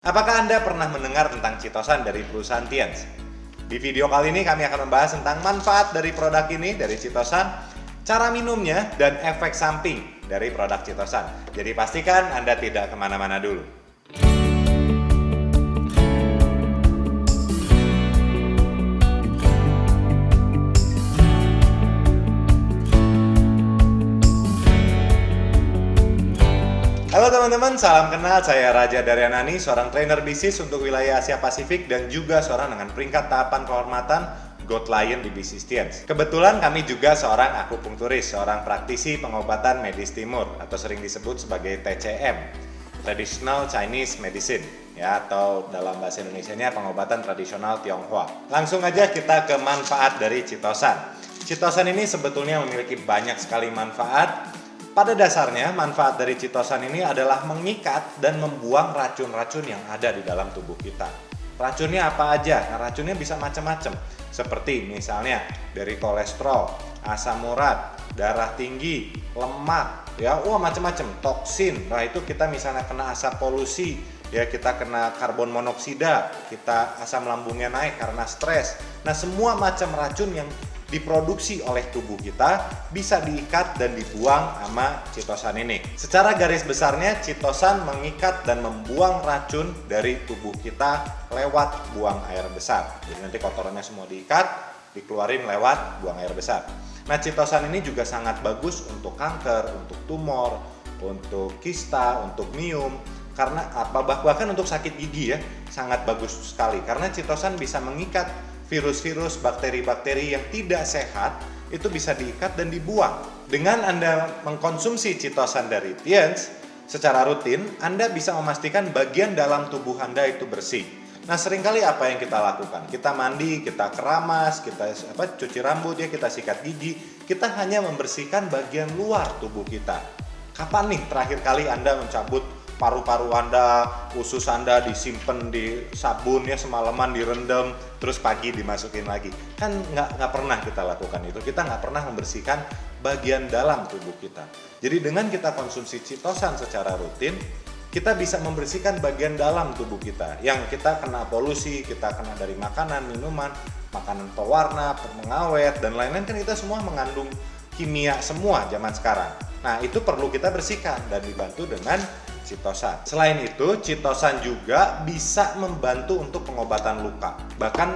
Apakah Anda pernah mendengar tentang Citosan dari perusahaan Tiens? Di video kali ini kami akan membahas tentang manfaat dari produk ini, dari Citosan, cara minumnya, dan efek samping dari produk Citosan. Jadi pastikan Anda tidak kemana-mana dulu. Halo teman-teman, salam kenal. Saya Raja Daryanani, seorang trainer bisnis untuk wilayah Asia Pasifik dan juga seorang dengan peringkat tahapan kehormatan Gold Lion di bisnis Tiens. Kebetulan kami juga seorang akupunkturis, seorang praktisi pengobatan medis timur atau sering disebut sebagai TCM, Traditional Chinese Medicine, ya, atau dalam bahasa Indonesianya pengobatan tradisional Tionghoa. Langsung aja kita ke manfaat dari Citosan. Citosan ini sebetulnya memiliki banyak sekali manfaat. Pada dasarnya, manfaat dari Citosan ini adalah mengikat dan membuang racun-racun yang ada di dalam tubuh kita. Racunnya apa aja? Nah, racunnya bisa macam-macam. Seperti misalnya dari kolesterol, asam urat, darah tinggi, lemak, ya, macam-macam, toksin. Nah, itu kita misalnya kena asap polusi, ya, kita kena karbon monoksida, kita asam lambungnya naik karena stres. Nah, semua macam racun yang diproduksi oleh tubuh kita bisa diikat dan dibuang sama Citosan ini. Secara garis besarnya, Citosan mengikat dan membuang racun dari tubuh kita lewat buang air besar. Jadi nanti kotorannya semua diikat, dikeluarin lewat buang air besar. Nah, Citosan ini juga sangat bagus untuk kanker, untuk tumor, untuk kista, untuk miom, karena bahkan untuk sakit gigi, ya, sangat bagus sekali karena Citosan bisa mengikat virus-virus, bakteri-bakteri yang tidak sehat itu bisa diikat dan dibuang. Dengan Anda mengkonsumsi Citosan dari Tiens secara rutin, Anda bisa memastikan bagian dalam tubuh Anda itu bersih. Nah, seringkali apa yang kita lakukan? Kita mandi, kita keramas, kita cuci rambut, ya, kita sikat gigi, kita hanya membersihkan bagian luar tubuh kita. Kapan nih terakhir kali Anda mencabut paru-paru Anda, usus Anda disimpan di sabun, ya, semalaman direndam, terus pagi dimasukin lagi? Kan nggak pernah kita lakukan itu. Kita nggak pernah membersihkan bagian dalam tubuh kita. Jadi dengan kita konsumsi Citosan secara rutin, kita bisa membersihkan bagian dalam tubuh kita yang kita kena polusi, kita kena dari makanan, minuman, makanan pewarna, pengawet, dan lain-lain. Kan kita semua mengandung kimia semua zaman sekarang. Nah, itu perlu kita bersihkan dan dibantu dengan Citosan. Selain itu, Citosan juga bisa membantu untuk pengobatan luka. Bahkan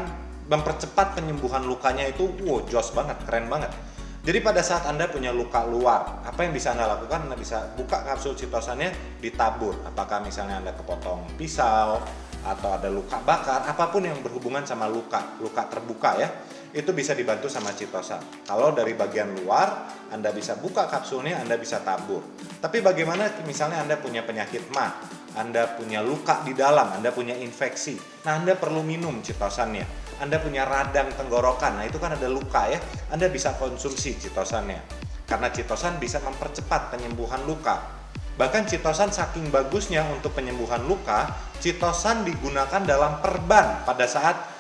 mempercepat penyembuhan lukanya itu, jos banget, keren banget. Jadi pada saat Anda punya luka luar, apa yang bisa Anda lakukan? Anda bisa buka kapsul Citosannya, ditabur. Apakah misalnya Anda kepotong pisau, atau ada luka bakar, apapun yang berhubungan sama luka terbuka, ya, itu bisa dibantu sama Citosan. Kalau dari bagian luar, Anda bisa buka kapsulnya, Anda bisa tabur. Tapi bagaimana misalnya Anda punya penyakit MAH, Anda punya luka di dalam, Anda punya infeksi. Nah, Anda perlu minum Citosannya. Anda punya radang tenggorokan, nah itu kan ada luka, ya. Anda bisa konsumsi Citosannya. Karena Citosan bisa mempercepat penyembuhan luka. Bahkan Citosan saking bagusnya untuk penyembuhan luka, Citosan digunakan dalam perban pada saat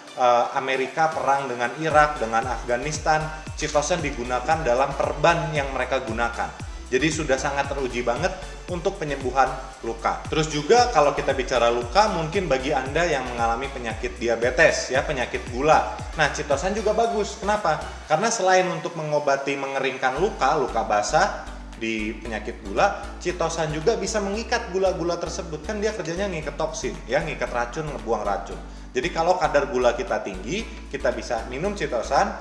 Amerika perang dengan Irak, dengan Afghanistan. Citosan digunakan dalam perban yang mereka gunakan. Jadi sudah sangat teruji banget untuk penyembuhan luka. Terus juga kalau kita bicara luka, mungkin bagi Anda yang mengalami penyakit diabetes, ya, penyakit gula. Nah, Citosan juga bagus. Kenapa? Karena selain untuk mengobati mengeringkan luka basah di penyakit gula, Citosan juga bisa mengikat gula-gula tersebut. Kan dia kerjanya ngikat toksin, ya, ngikat racun, ngebuang racun. Jadi kalau kadar gula kita tinggi, kita bisa minum Citosan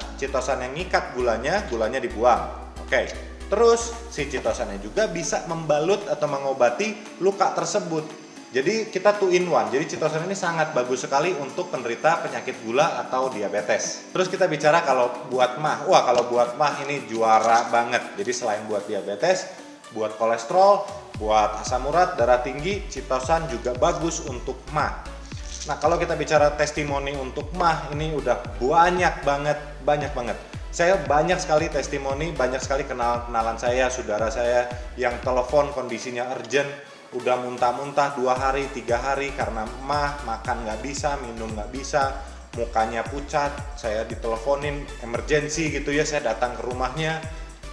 yang ngikat gulanya dibuang. Oke. Terus si Citosannya juga bisa membalut atau mengobati luka tersebut. Jadi kita 2 in 1. Jadi Citosan ini sangat bagus sekali untuk penderita penyakit gula atau diabetes. Terus kita bicara kalau buat MAH. Kalau buat MAH ini juara banget. Jadi selain buat diabetes, buat kolesterol, buat asam urat, darah tinggi, Citosan juga bagus untuk MAH. Nah, kalau kita bicara testimoni untuk MAH, ini udah banyak banget. Saya banyak sekali testimoni, banyak sekali kenalan saya, saudara saya yang telepon kondisinya urgent, udah muntah-muntah 2 hari, 3 hari karena MAH, makan nggak bisa, minum nggak bisa, mukanya pucat. Saya diteleponin emergency gitu, ya, saya datang ke rumahnya,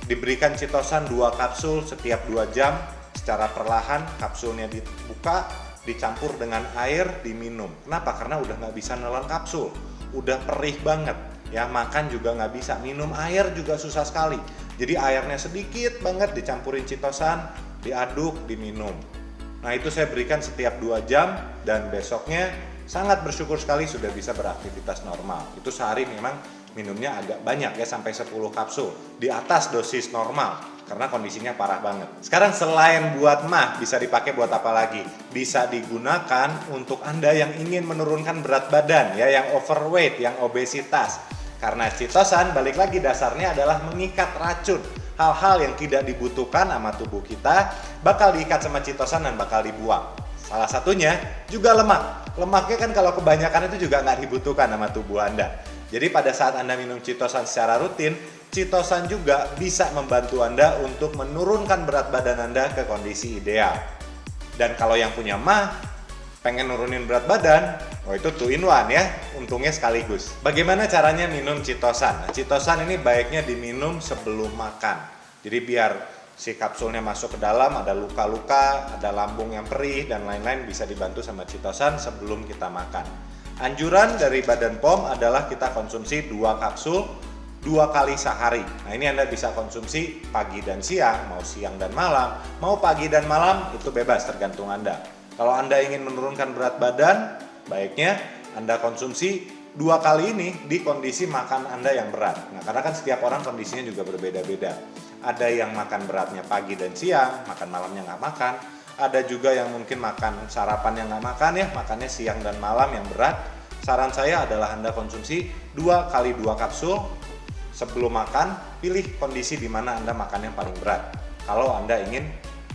diberikan Citosan 2 kapsul setiap 2 jam secara perlahan. Kapsulnya dibuka, dicampur dengan air diminum. Kenapa? Karena udah nggak bisa nelen kapsul, udah perih banget. Ya, makan juga nggak bisa, minum air juga susah sekali. Jadi airnya sedikit banget dicampurin chitosan, diaduk, diminum. Nah, itu saya berikan setiap 2 jam dan besoknya sangat bersyukur sekali sudah bisa beraktivitas normal. Itu sehari memang minumnya agak banyak ya, sampai 10 kapsul, di atas dosis normal karena kondisinya parah banget. Sekarang selain buat mah, bisa dipakai buat apa lagi? Bisa digunakan untuk Anda yang ingin menurunkan berat badan ya, yang overweight, yang obesitas. Karena chitosan balik lagi dasarnya adalah mengikat racun. Hal-hal yang tidak dibutuhkan sama tubuh kita bakal diikat sama chitosan dan bakal dibuang. Salah satunya juga lemak. Lemaknya kan kalau kebanyakan itu juga nggak dibutuhkan sama tubuh Anda. Jadi pada saat Anda minum chitosan secara rutin, chitosan juga bisa membantu Anda untuk menurunkan berat badan Anda ke kondisi ideal. Dan kalau yang punya mah, pengen nurunin berat badan, itu 2 in 1 ya, untungnya sekaligus. Bagaimana caranya minum chitosan? Nah, chitosan ini baiknya diminum sebelum makan. Jadi biar si kapsulnya masuk ke dalam, ada luka-luka, ada lambung yang perih, dan lain-lain bisa dibantu sama chitosan sebelum kita makan. Anjuran dari Badan POM adalah kita konsumsi 2 kapsul 2 kali sehari. Nah, ini Anda bisa konsumsi pagi dan siang, mau siang dan malam, mau pagi dan malam, itu bebas tergantung Anda. Kalau Anda ingin menurunkan berat badan, baiknya Anda konsumsi 2 kali ini di kondisi makan Anda yang berat. Nah, karena kan setiap orang kondisinya juga berbeda-beda. Ada yang makan beratnya pagi dan siang, makan malamnya nggak makan. Ada juga yang mungkin makan sarapan yang nggak makan ya, makannya siang dan malam yang berat. Saran saya adalah Anda konsumsi 2 kali 2 kapsul sebelum makan. Pilih kondisi di mana Anda makan yang paling berat kalau Anda ingin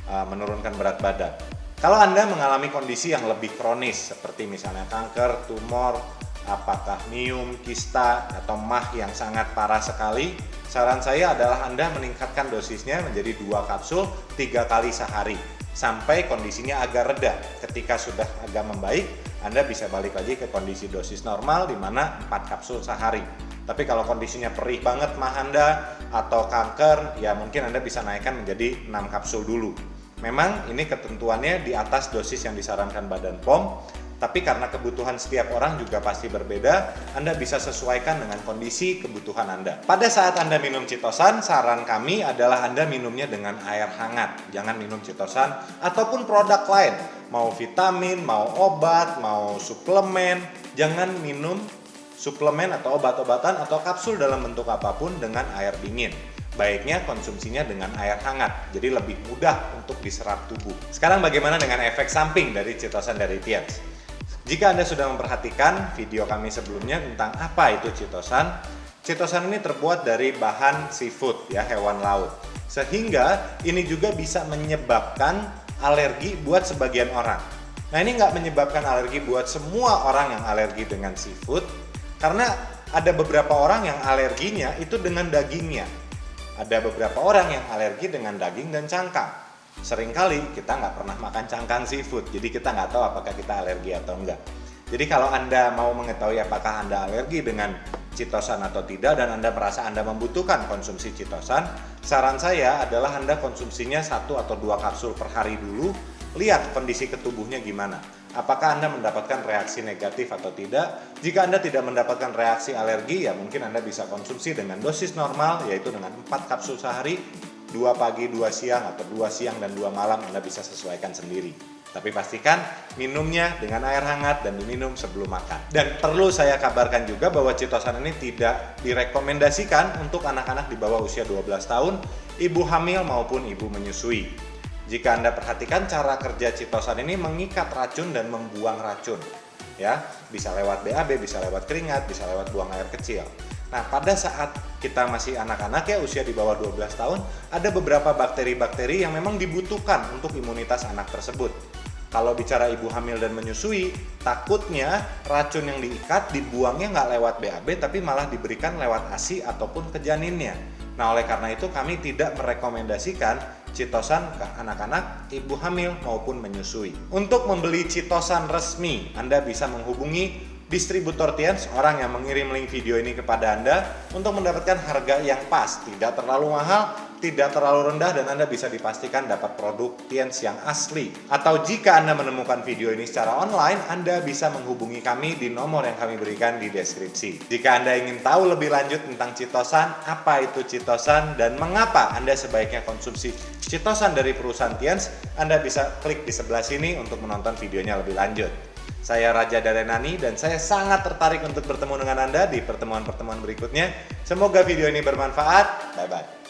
menurunkan berat badan. Kalau Anda mengalami kondisi yang lebih kronis seperti misalnya kanker, tumor, apakah miom, kista, atau mah yang sangat parah sekali, saran saya adalah Anda meningkatkan dosisnya menjadi 2 kapsul 3 kali sehari sampai kondisinya agak reda. Ketika sudah agak membaik, Anda bisa balik lagi ke kondisi dosis normal di mana 4 kapsul sehari. Tapi kalau kondisinya perih banget mah Anda atau kanker, ya mungkin Anda bisa naikkan menjadi 6 kapsul dulu. Memang ini ketentuannya di atas dosis yang disarankan Badan POM, tapi karena kebutuhan setiap orang juga pasti berbeda, Anda bisa sesuaikan dengan kondisi kebutuhan Anda. Pada saat Anda minum chitosan, saran kami adalah Anda minumnya dengan air hangat. Jangan minum chitosan ataupun produk lain, mau vitamin, mau obat, mau suplemen, jangan minum suplemen atau obat-obatan atau kapsul dalam bentuk apapun dengan air dingin. Baiknya konsumsinya dengan air hangat, jadi lebih mudah untuk diserap tubuh. Sekarang bagaimana dengan efek samping dari chitosan dari Tiens? Jika Anda sudah memperhatikan video kami sebelumnya tentang apa itu chitosan, chitosan ini terbuat dari bahan seafood ya, hewan laut. Sehingga ini juga bisa menyebabkan alergi buat sebagian orang. Nah, ini nggak menyebabkan alergi buat semua orang yang alergi dengan seafood, karena ada beberapa orang yang alerginya itu dengan dagingnya. Ada beberapa orang yang alergi dengan daging dan cangkang. Seringkali kita nggak pernah makan cangkang seafood, jadi kita nggak tahu apakah kita alergi atau enggak. Jadi kalau Anda mau mengetahui apakah Anda alergi dengan chitosan atau tidak, dan Anda merasa Anda membutuhkan konsumsi chitosan, saran saya adalah Anda konsumsinya 1 atau 2 kapsul per hari dulu. Lihat kondisi ketubuhnya gimana. Apakah Anda mendapatkan reaksi negatif atau tidak? Jika Anda tidak mendapatkan reaksi alergi, ya mungkin Anda bisa konsumsi dengan dosis normal, yaitu dengan 4 kapsul sehari, 2 pagi, 2 siang, atau 2 siang dan 2 malam, Anda bisa sesuaikan sendiri. Tapi pastikan minumnya dengan air hangat dan diminum sebelum makan. Dan perlu saya kabarkan juga bahwa chitosan ini tidak direkomendasikan untuk anak-anak di bawah usia 12 tahun, ibu hamil maupun ibu menyusui. Jika Anda perhatikan, cara kerja chitosan ini mengikat racun dan membuang racun. Ya, bisa lewat BAB, bisa lewat keringat, bisa lewat buang air kecil. Nah, pada saat kita masih anak-anak ya, usia di bawah 12 tahun, ada beberapa bakteri-bakteri yang memang dibutuhkan untuk imunitas anak tersebut. Kalau bicara ibu hamil dan menyusui, takutnya racun yang diikat dibuangnya nggak lewat BAB, tapi malah diberikan lewat ASI ataupun ke janinnya. Nah, oleh karena itu kami tidak merekomendasikan chitosan ke anak-anak, ibu hamil maupun menyusui. Untuk membeli chitosan resmi, Anda bisa menghubungi distributor Tiens, orang yang mengirim link video ini kepada Anda, untuk mendapatkan harga yang pas, tidak terlalu mahal tidak terlalu rendah dan Anda bisa dipastikan dapat produk Tiens yang asli. Atau jika Anda menemukan video ini secara online, Anda bisa menghubungi kami di nomor yang kami berikan di deskripsi. Jika Anda ingin tahu lebih lanjut tentang chitosan, apa itu chitosan, dan mengapa Anda sebaiknya konsumsi chitosan dari perusahaan Tiens, Anda bisa klik di sebelah sini untuk menonton videonya lebih lanjut. Saya Raja Daryanani dan saya sangat tertarik untuk bertemu dengan Anda di pertemuan-pertemuan berikutnya. Semoga video ini bermanfaat. Bye-bye.